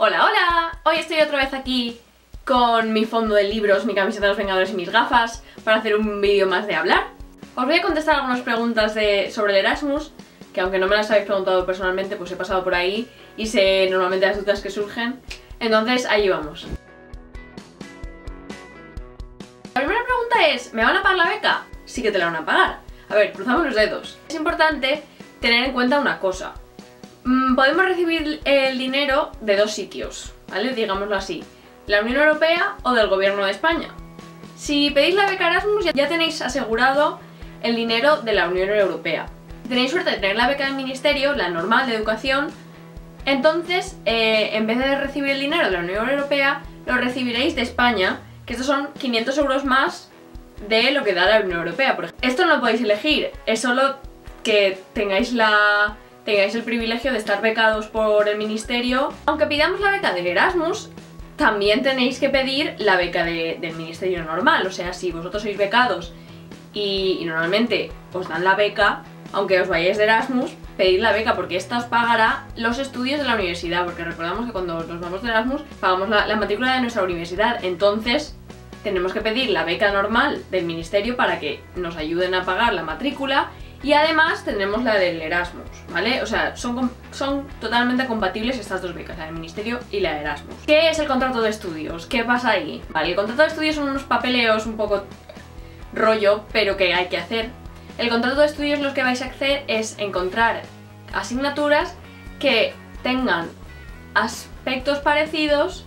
Hola, hola, hoy estoy otra vez aquí con mi fondo de libros, mi camiseta de los Vengadores y mis gafas para hacer un vídeo más de hablar. Os voy a contestar algunas preguntas sobre el Erasmus, que aunque no me las habéis preguntado personalmente, pues he pasado por ahí y sé normalmente las dudas que surgen. Entonces, ahí vamos. La primera pregunta es, ¿me van a pagar la beca? Sí que te la van a pagar. A ver, cruzamos los dedos. Es importante tener en cuenta una cosa. Podemos recibir el dinero de dos sitios, ¿vale? Digámoslo así, la Unión Europea o del Gobierno de España. Si pedís la beca Erasmus ya tenéis asegurado el dinero de la Unión Europea. Si tenéis suerte de tener la beca del Ministerio, la normal de educación, entonces en vez de recibir el dinero de la Unión Europea, lo recibiréis de España, que estos son 500 euros más de lo que da la Unión Europea. Por ejemplo, esto no lo podéis elegir, es solo que tengáis el privilegio de estar becados por el ministerio. Aunque pidamos la beca del Erasmus, también tenéis que pedir la beca del ministerio normal. O sea, si vosotros sois becados y normalmente os dan la beca, aunque os vayáis de Erasmus, pedid la beca porque esta os pagará los estudios de la universidad. Porque recordamos que cuando nos vamos de Erasmus pagamos la matrícula de nuestra universidad. Entonces tenemos que pedir la beca normal del ministerio para que nos ayuden a pagar la matrícula. Y además tenemos la del Erasmus, ¿vale? O sea, son totalmente compatibles estas dos becas, la del Ministerio y la de Erasmus. ¿Qué es el contrato de estudios? ¿Qué pasa ahí? Vale, el contrato de estudios son unos papeleos un poco rollo, pero que hay que hacer. El contrato de estudios lo que vais a hacer es encontrar asignaturas que tengan aspectos parecidos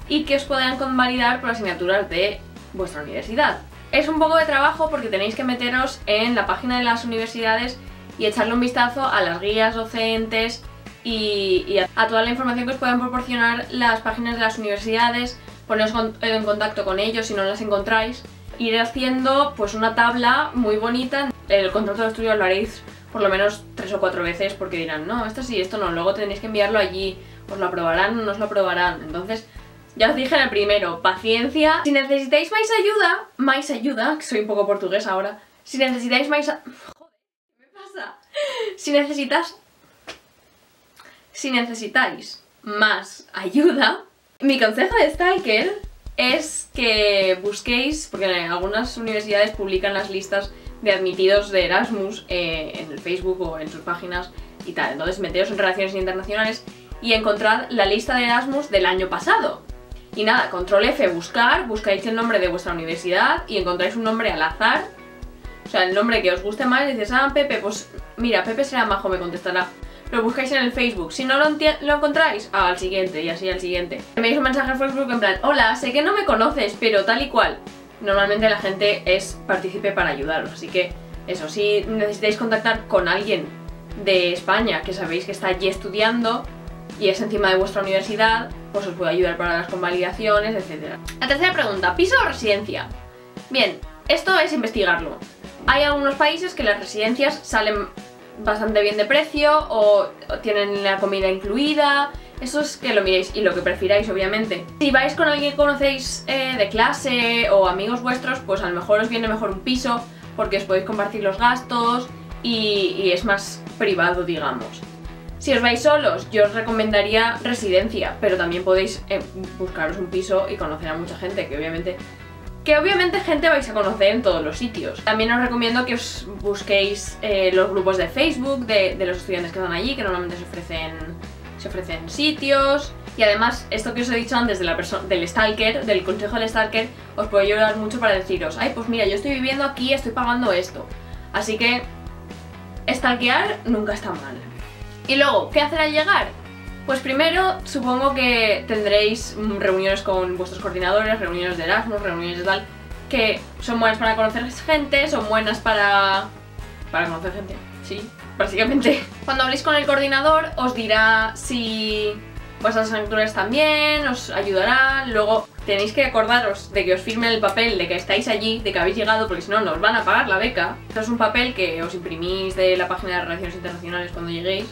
y que os puedan convalidar por asignaturas de vuestra universidad. Es un poco de trabajo porque tenéis que meteros en la página de las universidades y echarle un vistazo a las guías docentes y a toda la información que os puedan proporcionar las páginas de las universidades, poneros en contacto con ellos si no las encontráis, ir haciendo pues una tabla muy bonita. El contrato de estudio lo haréis por lo menos 3 o 4 veces porque dirán, no, esto sí, esto no, luego tenéis que enviarlo allí, os lo aprobarán o no os lo aprobarán. Entonces, ya os dije en el primero, paciencia. Si necesitáis más ayuda, que soy un poco portugués ahora. Si necesitáis más joder, ¿qué me pasa? Si necesitáis más ayuda, mi consejo de Stalker es que busquéis, porque algunas universidades publican las listas de admitidos de Erasmus en el Facebook o en sus páginas y tal. Entonces meteos en Relaciones Internacionales y encontrad la lista de Erasmus del año pasado. Y nada, control F, buscáis el nombre de vuestra universidad y encontráis un nombre al azar. O sea, el nombre que os guste más, y dices, ah, Pepe, pues mira, Pepe será majo, me contestará. Lo buscáis en el Facebook, si no lo encontráis, al siguiente, y así al siguiente. Me enviáis un mensaje al Facebook en plan, hola, sé que no me conoces, pero tal y cual. Normalmente la gente es partícipe para ayudaros, así que eso, si necesitáis contactar con alguien de España que sabéis que está allí estudiando y es encima de vuestra universidad, pues os puede ayudar para las convalidaciones, etc. La tercera pregunta, ¿piso o residencia? Bien, esto es investigarlo. Hay algunos países que las residencias salen bastante bien de precio o tienen la comida incluida. Eso es que lo miréis y lo que prefiráis, obviamente. Si vais con alguien que conocéis de clase o amigos vuestros, pues a lo mejor os viene mejor un piso porque os podéis compartir los gastos y es más privado, digamos. Si os vais solos, yo os recomendaría residencia, pero también podéis buscaros un piso y conocer a mucha gente, que obviamente gente vais a conocer en todos los sitios. También os recomiendo que os busquéis los grupos de Facebook de los estudiantes que están allí, que normalmente se ofrecen sitios. Y además, esto que os he dicho antes del Stalker, del consejo del Stalker, os puede ayudar mucho para deciros, ay, pues mira, yo estoy viviendo aquí, estoy pagando esto. Así que, stalkear nunca está mal. Y luego, ¿qué hacer al llegar? Pues primero, supongo que tendréis reuniones con vuestros coordinadores, reuniones de Erasmus, reuniones de tal, que son buenas para conocer gente, son buenas para conocer gente, sí, básicamente. Cuando habléis con el coordinador, os dirá si vuestras asignaturas también, os ayudará. Luego tenéis que acordaros de que os firmen el papel de que estáis allí, de que habéis llegado, porque si no, no os van a pagar la beca. Esto es un papel que os imprimís de la página de Relaciones Internacionales cuando lleguéis.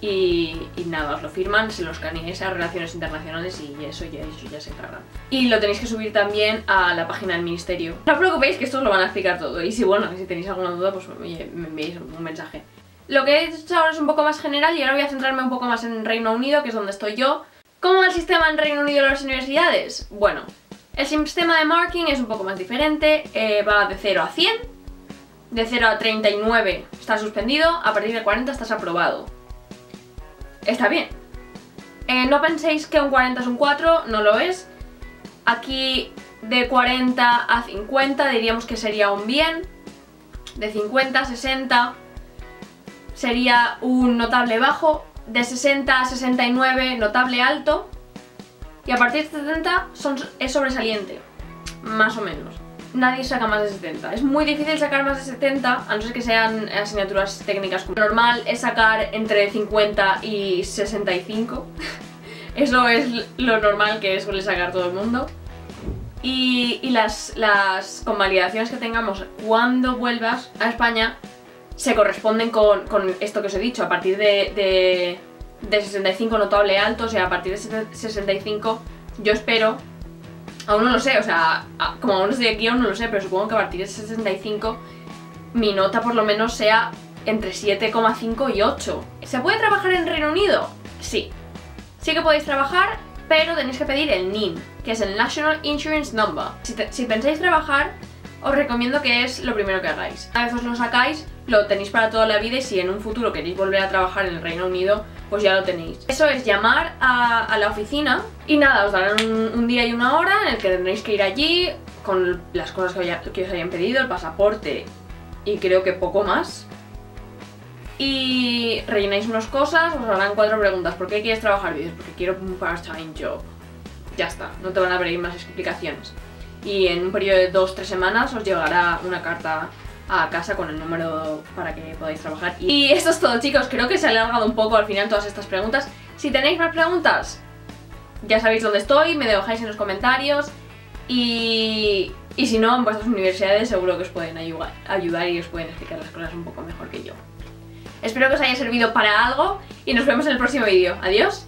Y nada, os lo firman, se lo escaneáis a Relaciones Internacionales y eso ya se encargan. Y lo tenéis que subir también a la página del ministerio. No os preocupéis que esto os lo van a explicar todo. Y si tenéis alguna duda, pues oye, me enviáis un mensaje. Lo que he hecho ahora es un poco más general y ahora voy a centrarme un poco más en Reino Unido, que es donde estoy yo. ¿Cómo va el sistema en Reino Unido de las universidades? Bueno, el sistema de marking es un poco más diferente, va de 0 a 100, de 0 a 39 estás suspendido, a partir de 40 estás aprobado. Está bien. No penséis que un 40 es un 4, no lo es. Aquí de 40 a 50 diríamos que sería un bien, de 50 a 60 sería un notable bajo, de 60 a 69 notable alto y a partir de 70 es sobresaliente, más o menos. Nadie saca más de 70. Es muy difícil sacar más de 70, a no ser que sean asignaturas técnicas. Lo normal es sacar entre 50 y 65. Eso es lo normal que suele sacar todo el mundo. Y las convalidaciones que tengamos cuando vuelvas a España se corresponden con esto que os he dicho. A partir de 65 notable alto, o sea, a partir de 65 yo espero, aún no lo sé, o sea, como aún no estoy aquí aún no lo sé, pero supongo que a partir de 65 mi nota por lo menos sea entre 7,5 y 8. ¿Se puede trabajar en Reino Unido? Sí. Sí que podéis trabajar, pero tenéis que pedir el NIN, que es el National Insurance Number. Si pensáis trabajar, os recomiendo que es lo primero que hagáis. Una vez os lo sacáis, lo tenéis para toda la vida y si en un futuro queréis volver a trabajar en el Reino Unido, pues ya lo tenéis. Eso es llamar a la oficina y nada, os darán un día y una hora en el que tendréis que ir allí con las cosas que os hayan pedido, el pasaporte y creo que poco más. Y rellenáis unas cosas, os harán 4 preguntas. ¿Por qué quieres trabajar? Dices, porque quiero un part-time job. Ya está, no te van a pedir más explicaciones. Y en un periodo de 2-3 semanas os llegará una carta a casa con el número para que podáis trabajar. Y esto es todo, chicos, creo que se ha alargado un poco al final todas estas preguntas. Si tenéis más preguntas, ya sabéis dónde estoy, me dejáis en los comentarios. Y si no, en vuestras universidades seguro que os pueden ayudar y os pueden explicar las cosas un poco mejor que yo. Espero que os haya servido para algo y nos vemos en el próximo vídeo. ¡Adiós!